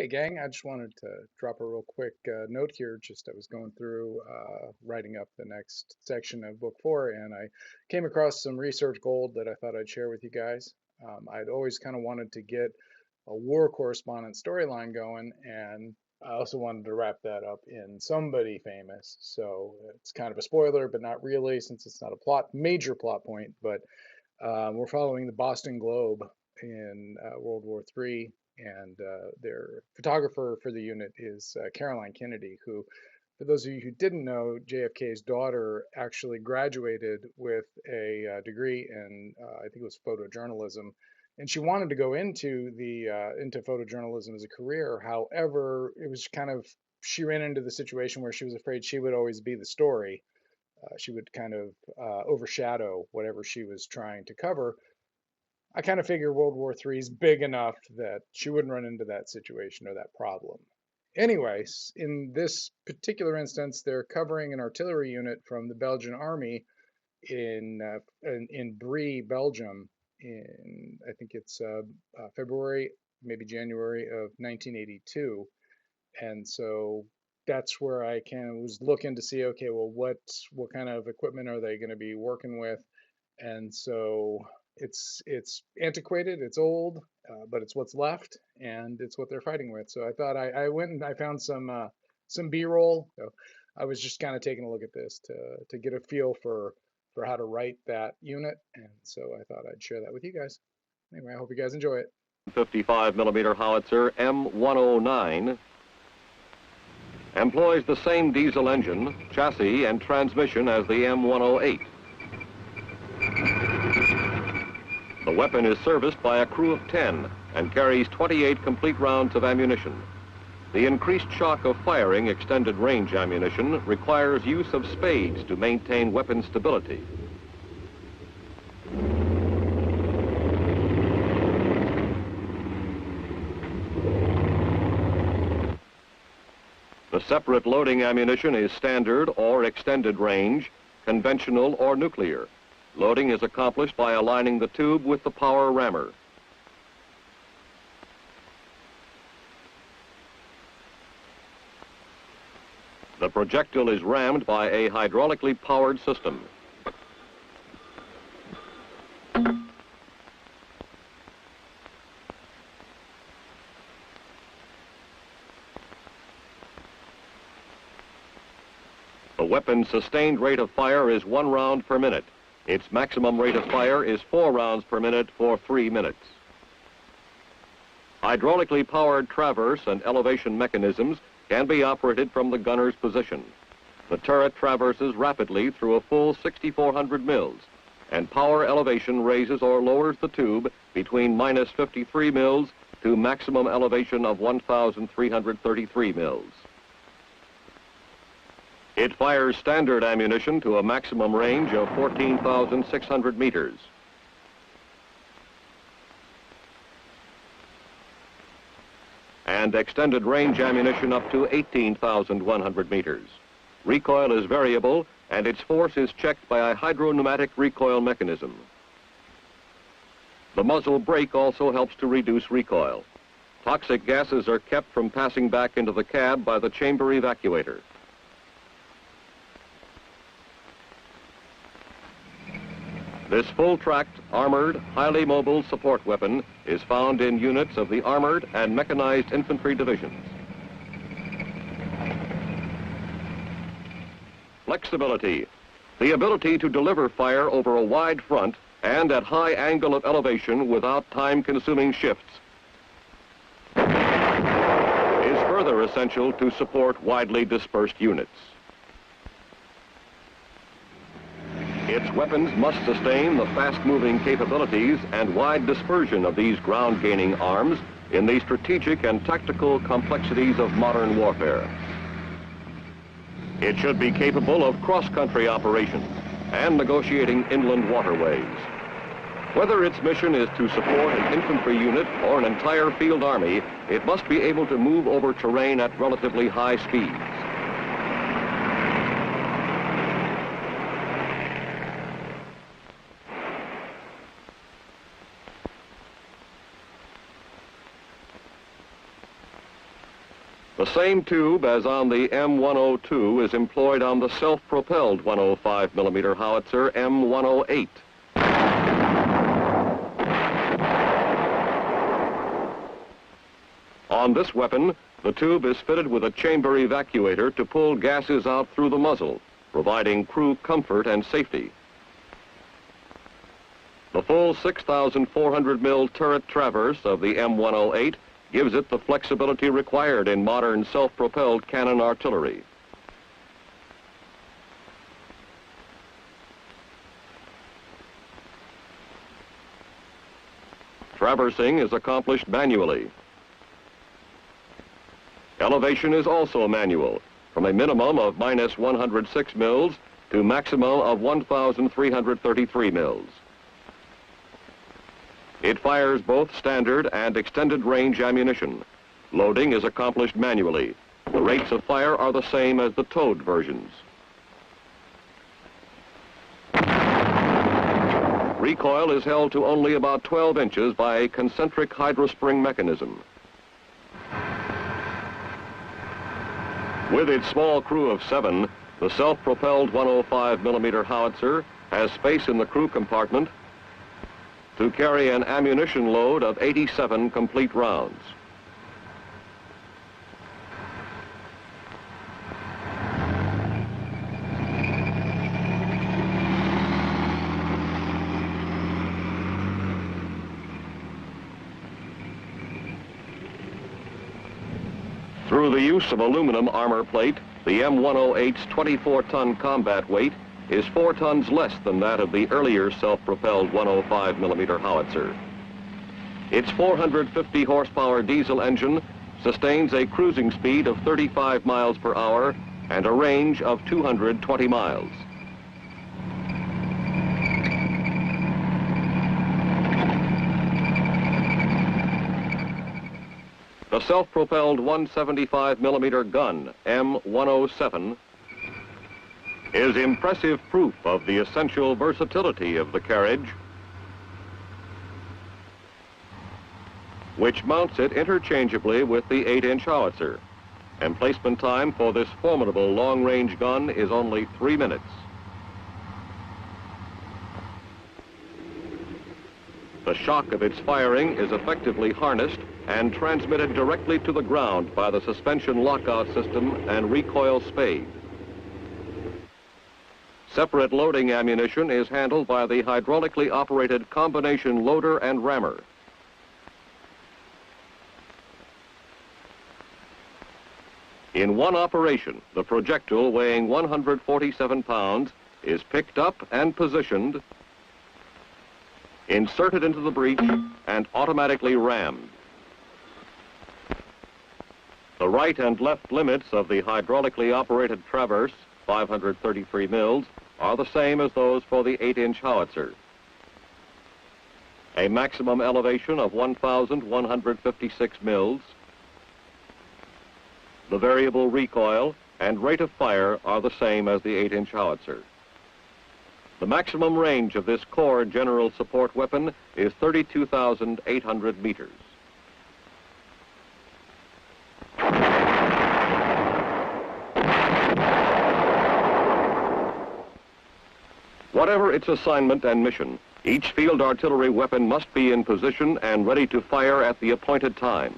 Hey, gang, I just wanted to drop a real quick note here. Just I was going through writing up the next section of book four, and I came across some research gold that I thought I'd share with you guys. I'd always kind of wanted to get a war correspondent storyline going, and I also wanted to wrap that up in somebody famous. So it's kind of a spoiler, but not really, since it's not a major plot point. But we're following the Boston Globe in World War III, and their photographer for the unit is Caroline Kennedy, who, for those of you who didn't know, JFK's daughter actually graduated with a degree in, I think it was photojournalism, and she wanted to go into photojournalism as a career. However, it was kind of she ran into the situation where she was afraid she would always be the story. She would kind of overshadow whatever she was trying to cover. I kind of figure World War III is big enough that she wouldn't run into that situation or that problem. Anyways, in this particular instance, they're covering an artillery unit from the Belgian army in Brie, Belgium, in I think it's February, maybe January of 1982, and so that's where I kind of was looking to see, okay, well, what kind of equipment are they going to be working with? And so it's antiquated, it's old, but it's what's left, and it's what they're fighting with. So I thought I went and I found some B-roll. So I was just kind of taking a look at this to get a feel for how to write that unit, and so I thought I'd share that with you guys. Anyway, I hope you guys enjoy it. 55 millimeter howitzer M109 employs the same diesel engine, chassis, and transmission as the M108. The weapon is serviced by a crew of 10 and carries 28 complete rounds of ammunition. The increased shock of firing extended range ammunition requires use of spades to maintain weapon stability. The separate loading ammunition is standard or extended range, conventional or nuclear. Loading is accomplished by aligning the tube with the power rammer. The projectile is rammed by a hydraulically powered system. The weapon's sustained rate of fire is 1 round per minute. Its maximum rate of fire is 4 rounds per minute for 3 minutes. Hydraulically powered traverse and elevation mechanisms can be operated from the gunner's position. The turret traverses rapidly through a full 6,400 mils, and power elevation raises or lowers the tube between minus 53 mils to maximum elevation of 1,333 mils. It fires standard ammunition to a maximum range of 14,600 meters. And extended range ammunition up to 18,100 meters. Recoil is variable, and its force is checked by a hydropneumatic recoil mechanism. The muzzle brake also helps to reduce recoil. Toxic gases are kept from passing back into the cab by the chamber evacuator. This full-tracked, armored, highly mobile support weapon is found in units of the Armored and Mechanized Infantry Divisions. Flexibility, the ability to deliver fire over a wide front and at high angle of elevation without time-consuming shifts, is further essential to support widely dispersed units. Its weapons must sustain the fast-moving capabilities and wide dispersion of these ground-gaining arms in the strategic and tactical complexities of modern warfare. It should be capable of cross-country operations and negotiating inland waterways. Whether its mission is to support an infantry unit or an entire field army, it must be able to move over terrain at relatively high speeds. The same tube as on the M102 is employed on the self-propelled 105mm howitzer M108. On this weapon, the tube is fitted with a chamber evacuator to pull gases out through the muzzle, providing crew comfort and safety. The full 6,400 mil turret traverse of the M108 gives it the flexibility required in modern self-propelled cannon artillery. Traversing is accomplished manually. Elevation is also manual, from a minimum of minus 106 mils to maximum of 1,333 mils. It fires both standard and extended range ammunition. Loading is accomplished manually. The rates of fire are the same as the towed versions. Recoil is held to only about 12 inches by a concentric hydrospring mechanism. With its small crew of 7, the self-propelled 105mm howitzer has space in the crew compartment to carry an ammunition load of 87 complete rounds. Through the use of aluminum armor plate, the M108's 24-ton combat weight is 4 tons less than that of the earlier self-propelled 105mm howitzer. Its 450 horsepower diesel engine sustains a cruising speed of 35 miles per hour and a range of 220 miles. The self-propelled 175mm gun, M107, is impressive proof of the essential versatility of the carriage, which mounts it interchangeably with the 8-inch howitzer. Emplacement time for this formidable long-range gun is only 3 minutes. The shock of its firing is effectively harnessed and transmitted directly to the ground by the suspension lockout system and recoil spade. Separate loading ammunition is handled by the hydraulically operated combination loader and rammer. In one operation, the projectile weighing 147 pounds is picked up and positioned, inserted into the breech, and automatically rammed. The right and left limits of the hydraulically operated traverse, 533 mils, are the same as those for the 8-inch howitzer. A maximum elevation of 1,156 mils. The variable recoil and rate of fire are the same as the 8-inch howitzer. The maximum range of this core general support weapon is 32,800 meters. Whatever its assignment and mission, each field artillery weapon must be in position and ready to fire at the appointed time.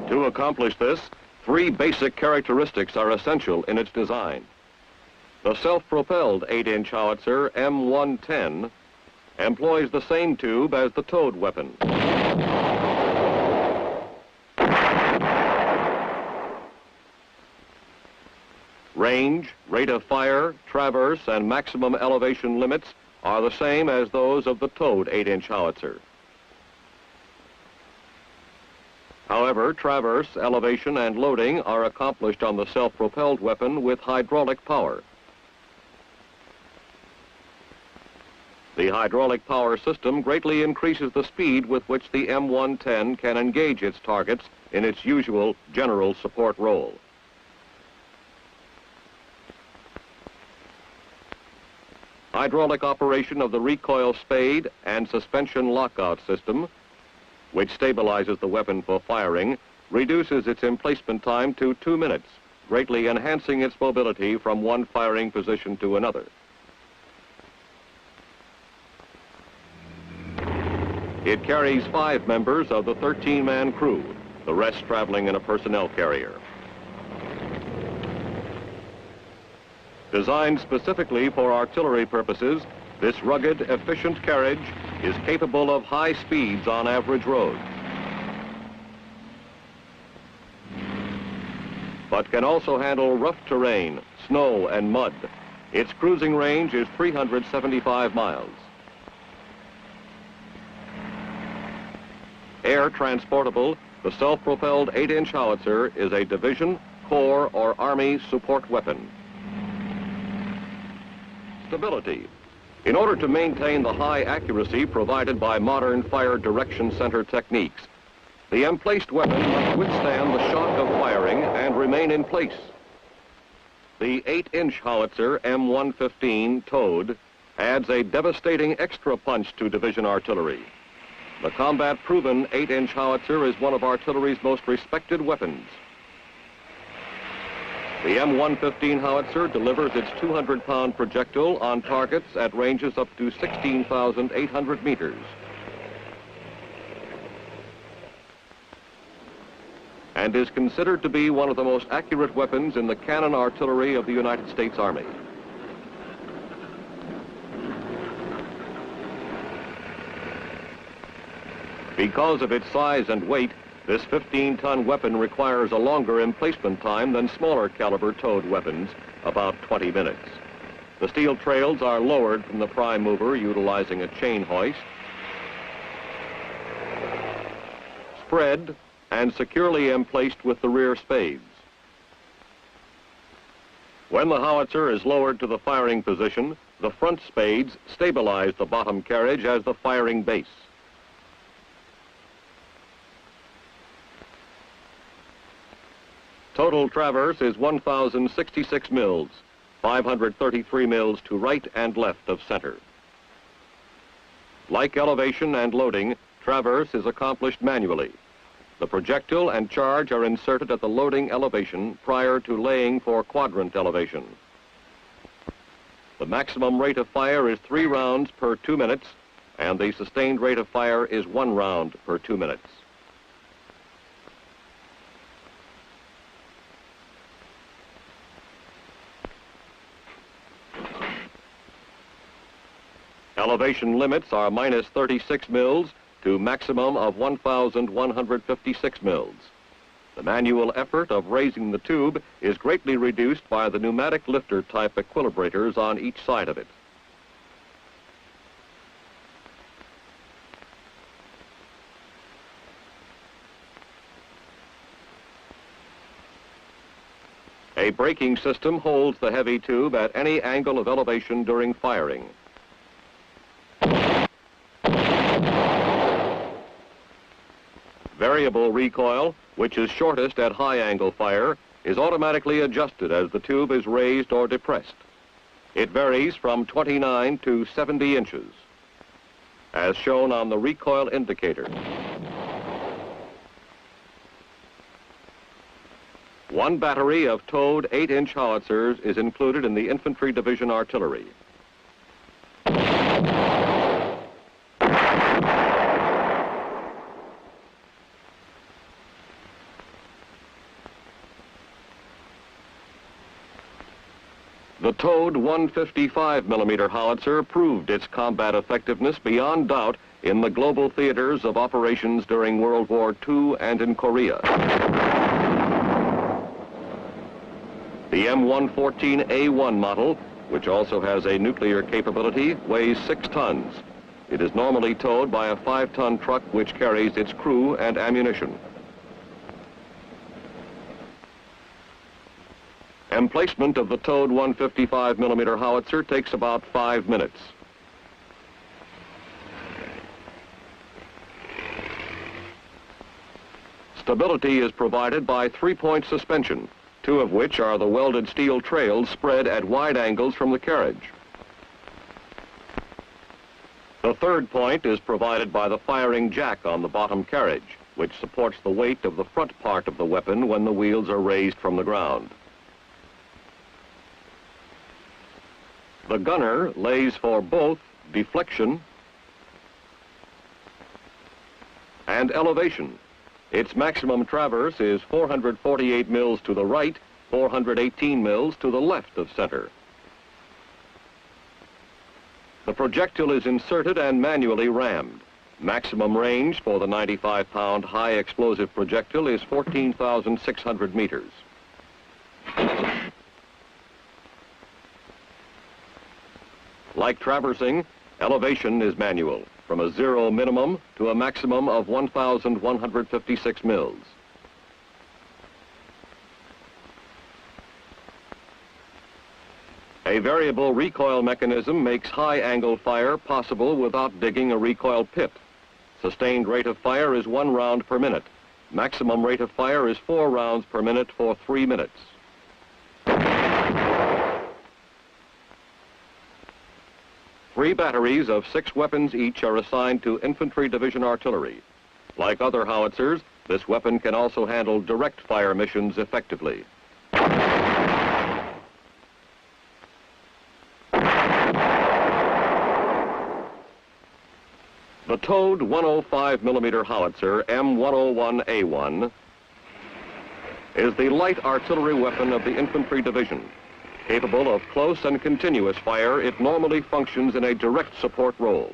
To accomplish this, 3 basic characteristics are essential in its design. The self-propelled 8-inch howitzer M110 employs the same tube as the towed weapon. Range, rate of fire, traverse, and maximum elevation limits are the same as those of the towed 8-inch howitzer. However, traverse, elevation, and loading are accomplished on the self-propelled weapon with hydraulic power. The hydraulic power system greatly increases the speed with which the M110 can engage its targets in its usual general support role. Hydraulic operation of the recoil spade and suspension lockout system which stabilizes the weapon for firing, reduces its emplacement time to 2 minutes, greatly enhancing its mobility from one firing position to another. It carries 5 members of the 13-man crew, the rest traveling in a personnel carrier. Designed specifically for artillery purposes, this rugged, efficient carriage is capable of high speeds on average roads, but can also handle rough terrain, snow and mud. Its cruising range is 375 miles. Air transportable, the self-propelled 8-inch howitzer is a division, corps, or army support weapon. Stability. In order to maintain the high accuracy provided by modern fire direction center techniques, the emplaced weapon must withstand the shock of firing and remain in place. The 8-inch howitzer M115 towed adds a devastating extra punch to division artillery. The combat-proven 8-inch howitzer is one of artillery's most respected weapons. The M115 howitzer delivers its 200-pound projectile on targets at ranges up to 16,800 meters. And is considered to be one of the most accurate weapons in the cannon artillery of the United States Army. Because of its size and weight, this 15-ton weapon requires a longer emplacement time than smaller caliber towed weapons, about 20 minutes. The steel trails are lowered from the prime mover utilizing a chain hoist, spread, and securely emplaced with the rear spades. When the howitzer is lowered to the firing position, the front spades stabilize the bottom carriage as the firing base. Total traverse is 1,066 mils, 533 mils to right and left of center. Like elevation and loading, traverse is accomplished manually. The projectile and charge are inserted at the loading elevation prior to laying for quadrant elevation. The maximum rate of fire is 3 rounds per 2 minutes, and the sustained rate of fire is 1 round per 2 minutes. Elevation limits are minus 36 mils to maximum of 1,156 mils. The manual effort of raising the tube is greatly reduced by the pneumatic lifter type equilibrators on each side of it. A braking system holds the heavy tube at any angle of elevation during firing. Variable recoil, which is shortest at high-angle fire, is automatically adjusted as the tube is raised or depressed. It varies from 29 to 70 inches, as shown on the recoil indicator. One battery of towed 8-inch howitzers is included in the Infantry Division artillery. The towed 155mm howitzer proved its combat effectiveness beyond doubt in the global theaters of operations during World War II and in Korea. The M114A1 model, which also has a nuclear capability, weighs 6 tons. It is normally towed by a 5-ton truck which carries its crew and ammunition. Emplacement of the towed 155mm howitzer takes about 5 minutes. Stability is provided by 3-point suspension, 2 of which are the welded steel trails spread at wide angles from the carriage. The third point is provided by the firing jack on the bottom carriage, which supports the weight of the front part of the weapon when the wheels are raised from the ground. The gunner lays for both deflection and elevation. Its maximum traverse is 448 mils to the right, 418 mils to the left of center. The projectile is inserted and manually rammed. Maximum range for the 95-pound high explosive projectile is 14,600 meters. Like traversing, elevation is manual, from a 0 minimum to a maximum of 1,156 mils. A variable recoil mechanism makes high-angle fire possible without digging a recoil pit. Sustained rate of fire is 1 round per minute. Maximum rate of fire is 4 rounds per minute for 3 minutes. Three batteries of 6 weapons each are assigned to Infantry Division artillery. Like other howitzers, this weapon can also handle direct fire missions effectively. The towed 105mm howitzer M101A1 is the light artillery weapon of the Infantry Division. Capable of close and continuous fire, it normally functions in a direct support role.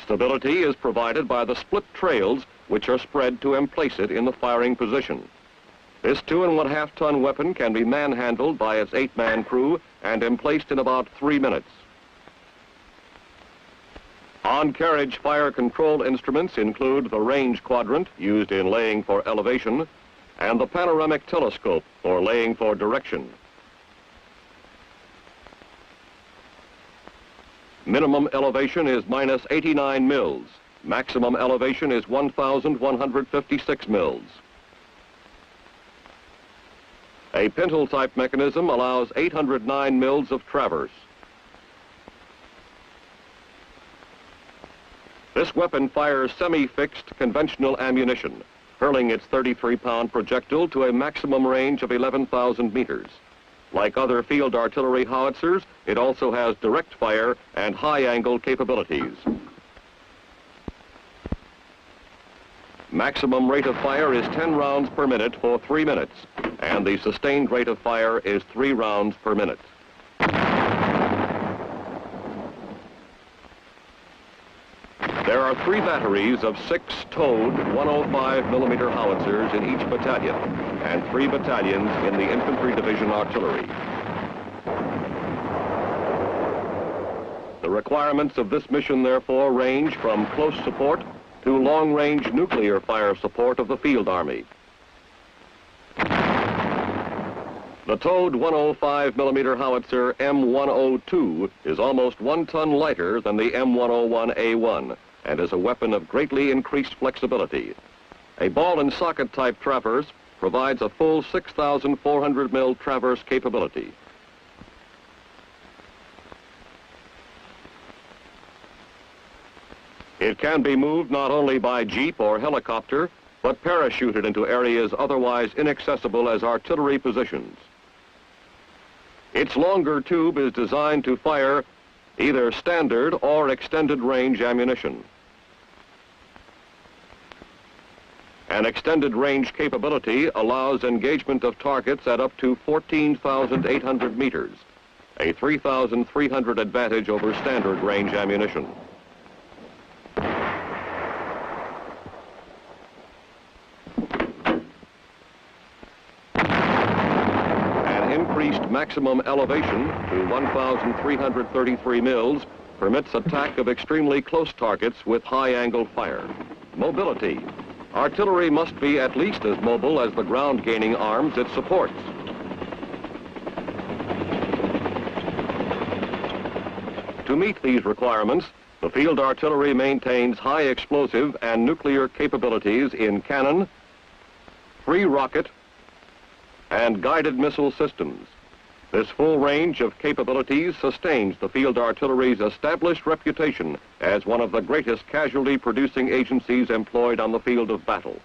Stability is provided by the split trails which are spread to emplace it in the firing position. This 2½ ton weapon can be manhandled by its 8-man crew and emplaced in about 3 minutes. On-carriage fire control instruments include the range quadrant used in laying for elevation and the panoramic telescope for laying for direction. Minimum elevation is minus 89 mils. Maximum elevation is 1,156 mils. A pintle-type mechanism allows 809 mils of traverse. This weapon fires semi-fixed conventional ammunition, hurling its 33-pound projectile to a maximum range of 11,000 meters. Like other field artillery howitzers, it also has direct fire and high-angle capabilities. Maximum rate of fire is 10 rounds per minute for 3 minutes, and the sustained rate of fire is 3 rounds per minute. There are 3 batteries of 6 towed 105mm howitzers in each battalion, and 3 battalions in the Infantry Division artillery. The requirements of this mission, therefore, range from close support to long-range nuclear fire support of the field army. The towed 105mm howitzer M102 is almost 1 ton lighter than the M101A1 and is a weapon of greatly increased flexibility. A ball and socket type traverse provides a full 6,400 mil traverse capability. It can be moved not only by jeep or helicopter, but parachuted into areas otherwise inaccessible as artillery positions. Its longer tube is designed to fire either standard or extended range ammunition. An extended range capability allows engagement of targets at up to 14,800 meters, a 3,300 advantage over standard range ammunition. An increased maximum elevation to 1,333 mils permits attack of extremely close targets with high-angle fire. Mobility. Artillery must be at least as mobile as the ground-gaining arms it supports. To meet these requirements, the field artillery maintains high explosive and nuclear capabilities in cannon, free rocket, and guided missile systems. This full range of capabilities sustains the Field Artillery's established reputation as one of the greatest casualty-producing agencies employed on the field of battle.